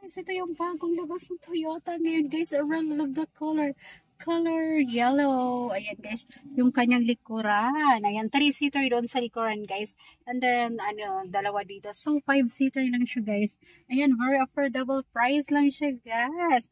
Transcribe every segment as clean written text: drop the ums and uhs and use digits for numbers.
Guys, ito yung bagong labas ng Toyota ngayon guys. I really love the color. Color yellow. Ayan guys, yung kanyang likuran. Ayan, 3-seater doon sa likuran guys. And then, dalawa dito. So, 5-seater lang siya guys. Ayan, very affordable price lang siya guys.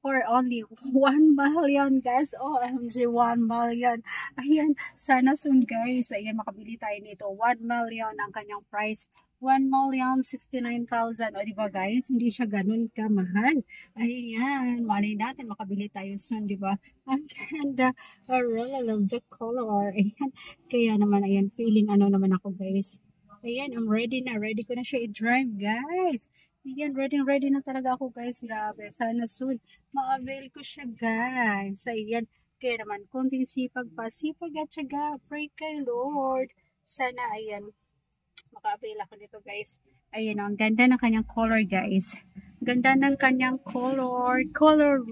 For only 1 million guys. OMG, 1 million. Ayan, sana soon guys. Ayan, makabili tayo nito. 1 million ang kanyang price. 1,069,000. O, diba guys? Hindi siya ganun kamahal. Ayan, malay natin makabili tayo soon, diba? Ang ganda. I really love the color. Ayan, kaya naman, ayan, feeling naman ako guys. Ayan, I'm ready na. Ready ko na siya i-drive guys. Ayan, ready na talaga ako guys. Grabe, sana soon ma-avail ko siya guys. Ayan, kaya naman, kunting sipag pa. Sipag at syaga. Pray kay Lord. Sana, ayan, maka-avail ako nito guys. Ayan, ang ganda ng kanyang color guys. Ganda ng kanyang color. Color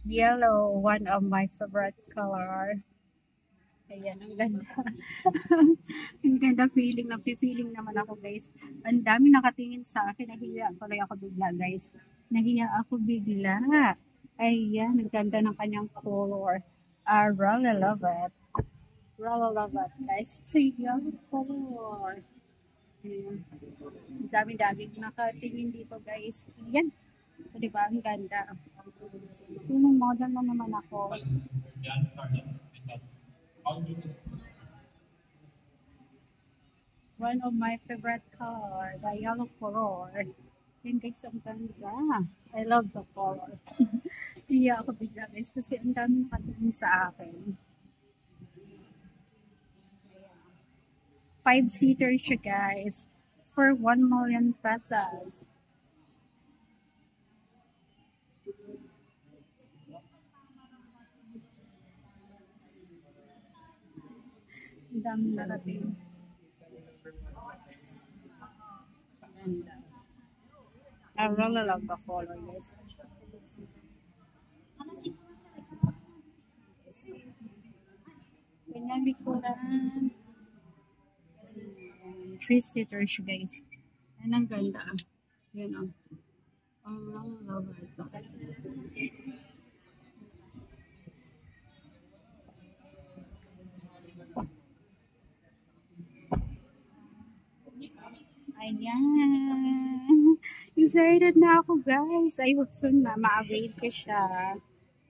yellow. One of my favorite color. Ayan, ang ganda. Ang ganda feeling. Nafe-feeling naman ako guys. Ang dami nakatingin sa akin. Nahiya tuloy ako bigla guys. Nahiya ako bigla. Ayan, ang ganda ng kanyang color. I really love it. Really love it guys. It's a yellow color. Ayan. Dami-dami nakatingin dito guys. Ayan. So, diba? Ang ganda. Yung model na naman ako. One of my favorite color, the yellow color. Yan guys, ang ganda. I love the color. Iya ako bigla guys kasi ang dami nakatingin sa akin. 5-seater siya guys. For 1 million pesos. Ang dami nakatingin. I really love the color guys. Kanyang likuran. 3-seater siya guys. Yan ang ganda. Yan ang. I really love it. Ayan. Excited na ako guys. I hope soon na ma-avail ko siya.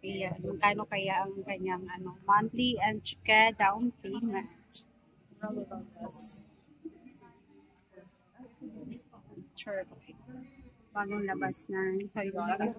Ayan. Magkano kaya ang kanyang monthly and chika down payment. Really love this. Sure. Bagong labas na Toyota.